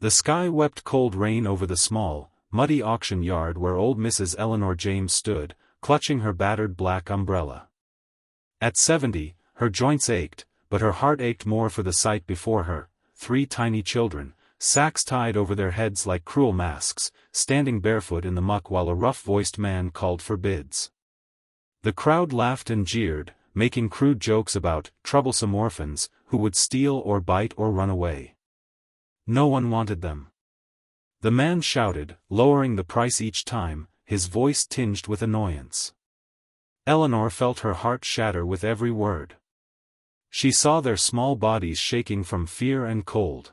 The sky wept cold rain over the small, muddy auction yard where old Mrs. Eleanor James stood, clutching her battered black umbrella. At 70, her joints ached, but her heart ached more for the sight before her: 3 tiny children, sacks tied over their heads like cruel masks, standing barefoot in the muck while a rough-voiced man called for bids. The crowd laughed and jeered, making crude jokes about troublesome orphans who would steal or bite or run away. No one wanted them. The man shouted, lowering the price each time, his voice tinged with annoyance. Eleanor felt her heart shatter with every word. She saw their small bodies shaking from fear and cold.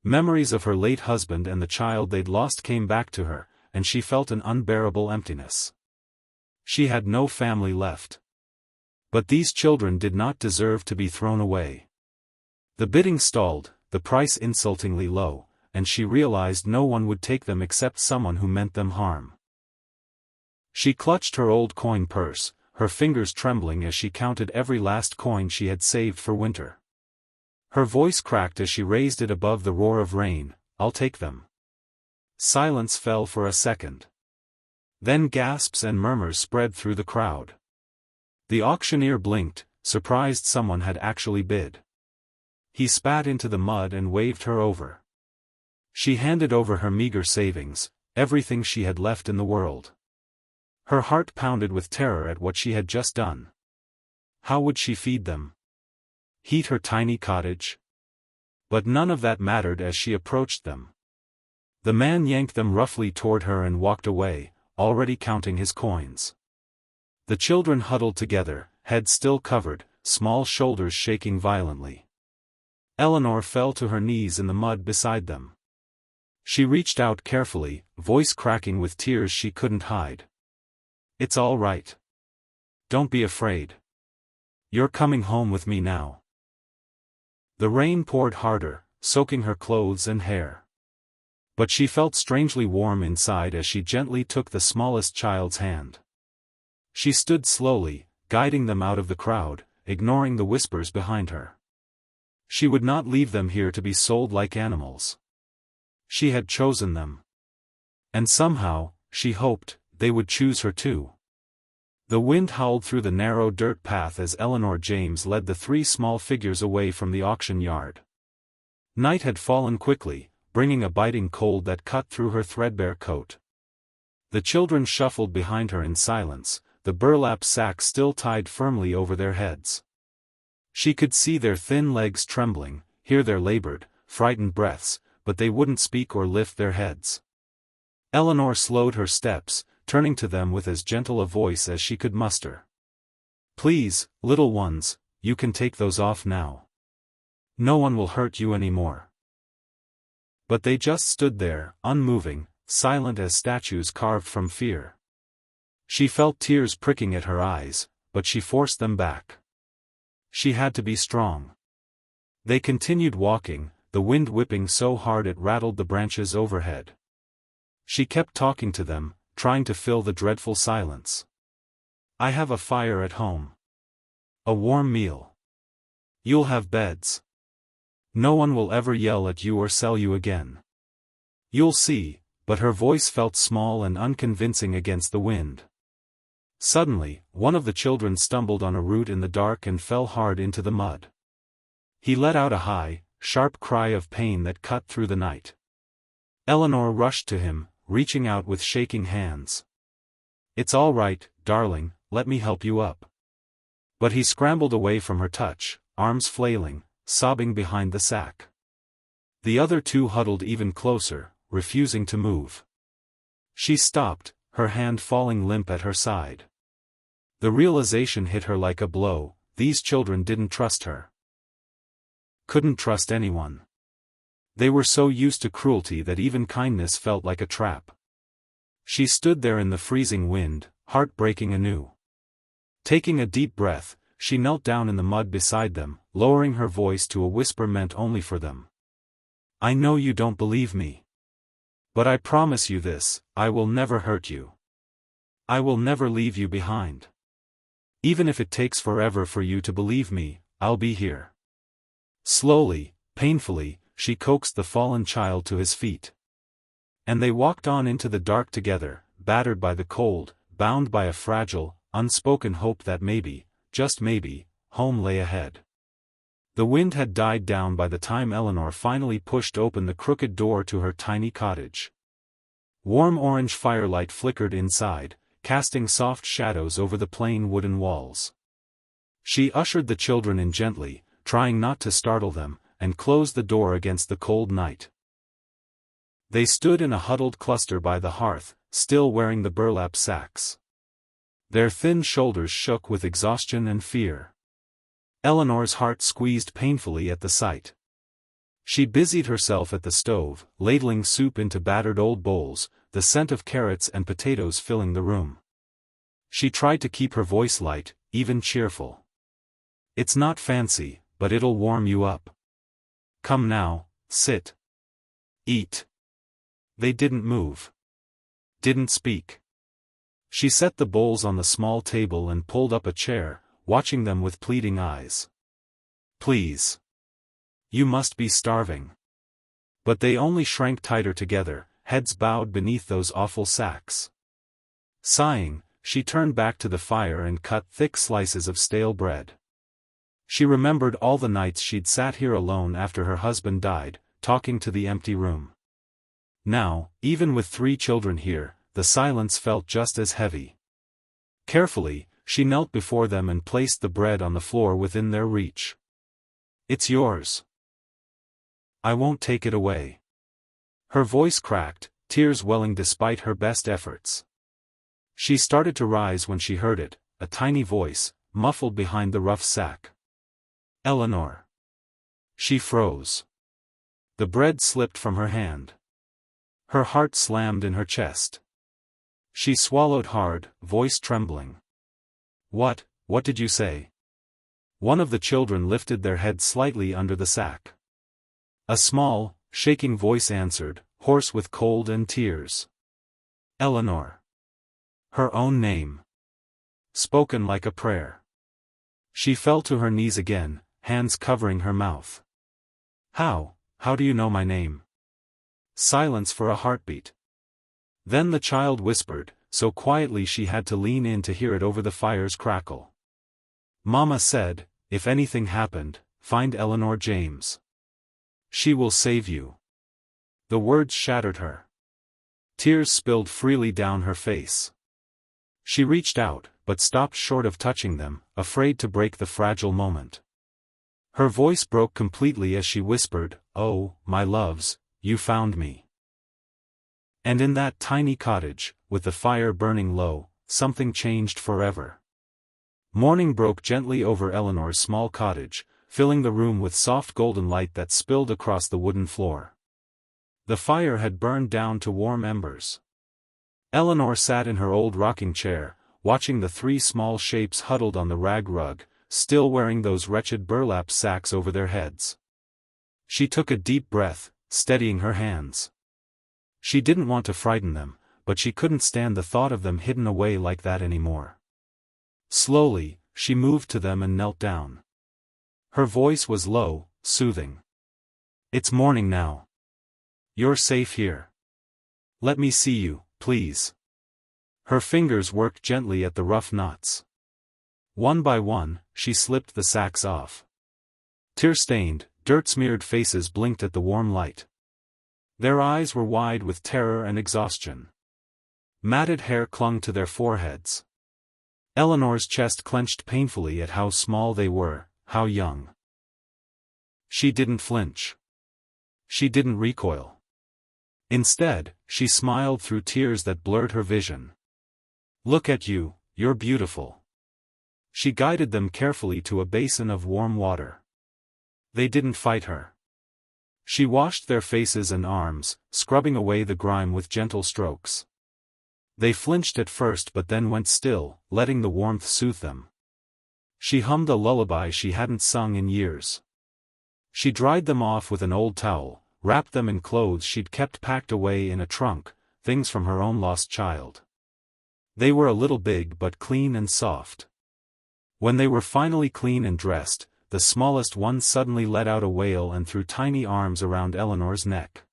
Memories of her late husband and the child they'd lost came back to her, and she felt an unbearable emptiness. She had no family left. But these children did not deserve to be thrown away. The bidding stalled, the price insultingly low, and she realized no one would take them except someone who meant them harm. She clutched her old coin purse, her fingers trembling as she counted every last coin she had saved for winter. Her voice cracked as she raised it above the roar of rain, "I'll take them." Silence fell for a second. Then gasps and murmurs spread through the crowd. The auctioneer blinked, surprised someone had actually bid. He spat into the mud and waved her over. She handed over her meager savings, everything she had left in the world. Her heart pounded with terror at what she had just done. How would she feed them? Heat her tiny cottage? But none of that mattered as she approached them. The man yanked them roughly toward her and walked away, already counting his coins. The children huddled together, heads still covered, small shoulders shaking violently. Eleanor fell to her knees in the mud beside them. She reached out carefully, voice cracking with tears she couldn't hide. "It's all right. Don't be afraid. You're coming home with me now." The rain poured harder, soaking her clothes and hair. But she felt strangely warm inside as she gently took the smallest child's hand. She stood slowly, guiding them out of the crowd, ignoring the whispers behind her. She would not leave them here to be sold like animals. She had chosen them. And somehow, she hoped, they would choose her too. The wind howled through the narrow dirt path as Eleanor James led the 3 small figures away from the auction yard. Night had fallen quickly, bringing a biting cold that cut through her threadbare coat. The children shuffled behind her in silence, the burlap sacks still tied firmly over their heads. She could see their thin legs trembling, hear their labored, frightened breaths, but they wouldn't speak or lift their heads. Eleanor slowed her steps, turning to them with as gentle a voice as she could muster. "Please, little ones, you can take those off now. No one will hurt you anymore." But they just stood there, unmoving, silent as statues carved from fear. She felt tears pricking at her eyes, but she forced them back. She had to be strong. They continued walking, the wind whipping so hard it rattled the branches overhead. She kept talking to them, trying to fill the dreadful silence. "I have a fire at home. A warm meal. You'll have beds. No one will ever yell at you or sell you again. You'll see," but her voice felt small and unconvincing against the wind. Suddenly, one of the children stumbled on a root in the dark and fell hard into the mud. He let out a high, sharp cry of pain that cut through the night. Eleanor rushed to him, reaching out with shaking hands. "It's all right, darling, let me help you up." But he scrambled away from her touch, arms flailing, sobbing behind the sack. The other 2 huddled even closer, refusing to move. She stopped, her hand falling limp at her side. The realization hit her like a blow: these children didn't trust her. Couldn't trust anyone. They were so used to cruelty that even kindness felt like a trap. She stood there in the freezing wind, heart breaking anew. Taking a deep breath, she knelt down in the mud beside them, lowering her voice to a whisper meant only for them. "I know you don't believe me. But I promise you this, I will never hurt you. I will never leave you behind. Even if it takes forever for you to believe me, I'll be here." Slowly, painfully, she coaxed the fallen child to his feet. And they walked on into the dark together, battered by the cold, bound by a fragile, unspoken hope that maybe, just maybe, home lay ahead. The wind had died down by the time Eleanor finally pushed open the crooked door to her tiny cottage. Warm orange firelight flickered inside, casting soft shadows over the plain wooden walls. She ushered the children in gently, trying not to startle them, and closed the door against the cold night. They stood in a huddled cluster by the hearth, still wearing the burlap sacks. Their thin shoulders shook with exhaustion and fear. Eleanor's heart squeezed painfully at the sight. She busied herself at the stove, ladling soup into battered old bowls, the scent of carrots and potatoes filling the room. She tried to keep her voice light, even cheerful. "It's not fancy, but it'll warm you up. Come now, sit. Eat." They didn't move. Didn't speak. She set the bowls on the small table and pulled up a chair, watching them with pleading eyes. "Please. You must be starving." But they only shrank tighter together, heads bowed beneath those awful sacks. Sighing, she turned back to the fire and cut thick slices of stale bread. She remembered all the nights she'd sat here alone after her husband died, talking to the empty room. Now, even with 3 children here, the silence felt just as heavy. Carefully, she knelt before them and placed the bread on the floor within their reach. "It's yours. I won't take it away." Her voice cracked, tears welling despite her best efforts. She started to rise when she heard it, a tiny voice, muffled behind the rough sack. "Eleanor." She froze. The bread slipped from her hand. Her heart slammed in her chest. She swallowed hard, voice trembling. What did you say?" One of the children lifted their head slightly under the sack. A small, shaking voice answered, hoarse with cold and tears. "Eleanor." Her own name. Spoken like a prayer. She fell to her knees again, hands covering her mouth. How do you know my name?" Silence for a heartbeat. Then the child whispered, so quietly she had to lean in to hear it over the fire's crackle. "Mama said, if anything happened, find Eleanor James. She will save you." The words shattered her. Tears spilled freely down her face. She reached out, but stopped short of touching them, afraid to break the fragile moment. Her voice broke completely as she whispered, "Oh, my loves, you found me." And in that tiny cottage, with the fire burning low, something changed forever. Morning broke gently over Eleanor's small cottage, filling the room with soft golden light that spilled across the wooden floor. The fire had burned down to warm embers. Eleanor sat in her old rocking chair, watching the 3 small shapes huddled on the rag rug, still wearing those wretched burlap sacks over their heads. She took a deep breath, steadying her hands. She didn't want to frighten them, but she couldn't stand the thought of them hidden away like that anymore. Slowly, she moved to them and knelt down. Her voice was low, soothing. "It's morning now. You're safe here. Let me see you, please." Her fingers worked gently at the rough knots. One by one, she slipped the sacks off. Tear-stained, dirt-smeared faces blinked at the warm light. Their eyes were wide with terror and exhaustion. Matted hair clung to their foreheads. Eleanor's chest clenched painfully at how small they were, how young. She didn't flinch. She didn't recoil. Instead, she smiled through tears that blurred her vision. "Look at you, you're beautiful." She guided them carefully to a basin of warm water. They didn't fight her. She washed their faces and arms, scrubbing away the grime with gentle strokes. They flinched at first but then went still, letting the warmth soothe them. She hummed a lullaby she hadn't sung in years. She dried them off with an old towel, wrapped them in clothes she'd kept packed away in a trunk, things from her own lost child. They were a little big but clean and soft. When they were finally clean and dressed, the smallest one suddenly let out a wail and threw tiny arms around Eleanor's neck.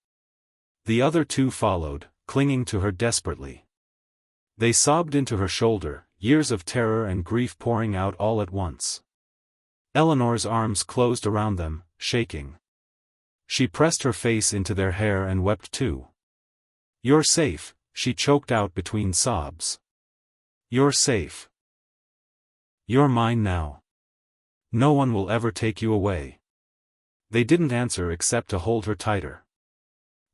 The other two followed, clinging to her desperately. They sobbed into her shoulder, years of terror and grief pouring out all at once. Eleanor's arms closed around them, shaking. She pressed her face into their hair and wept too. "You're safe," she choked out between sobs. "You're safe. You're mine now. No one will ever take you away." They didn't answer except to hold her tighter.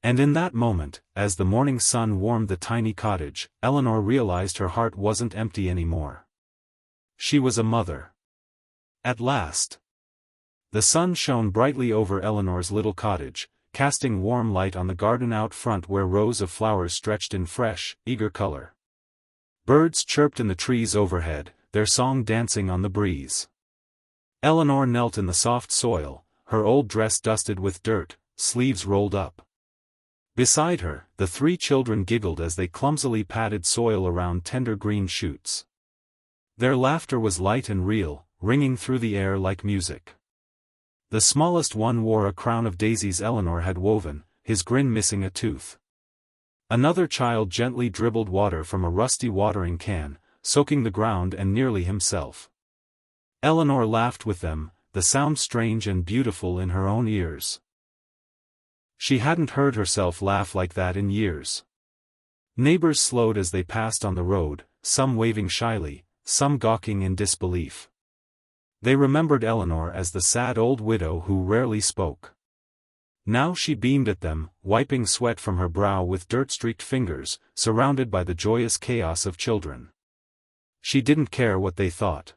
And in that moment, as the morning sun warmed the tiny cottage, Eleanor realized her heart wasn't empty anymore. She was a mother. At last. The sun shone brightly over Eleanor's little cottage, casting warm light on the garden out front where rows of flowers stretched in fresh, eager color. Birds chirped in the trees overhead, their song dancing on the breeze. Eleanor knelt in the soft soil, her old dress dusted with dirt, sleeves rolled up. Beside her, the three children giggled as they clumsily patted soil around tender green shoots. Their laughter was light and real, ringing through the air like music. The smallest one wore a crown of daisies Eleanor had woven, his grin missing a tooth. Another child gently dribbled water from a rusty watering can, soaking the ground and nearly himself. Eleanor laughed with them, the sound strange and beautiful in her own ears. She hadn't heard herself laugh like that in years. Neighbors slowed as they passed on the road, some waving shyly, some gawking in disbelief. They remembered Eleanor as the sad old widow who rarely spoke. Now she beamed at them, wiping sweat from her brow with dirt-streaked fingers, surrounded by the joyous chaos of children. She didn't care what they thought.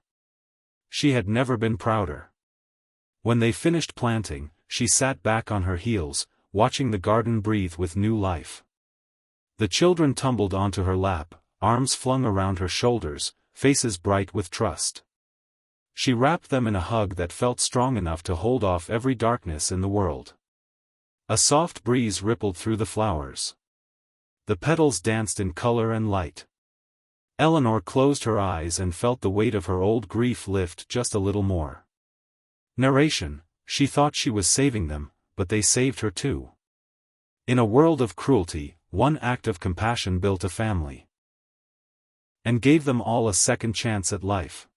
She had never been prouder. When they finished planting, she sat back on her heels, watching the garden breathe with new life. The children tumbled onto her lap, arms flung around her shoulders, faces bright with trust. She wrapped them in a hug that felt strong enough to hold off every darkness in the world. A soft breeze rippled through the flowers. The petals danced in color and light. Eleanor closed her eyes and felt the weight of her old grief lift just a little more. Narration: she thought she was saving them, but they saved her too. In a world of cruelty, one act of compassion built a family. And gave them all a second chance at life.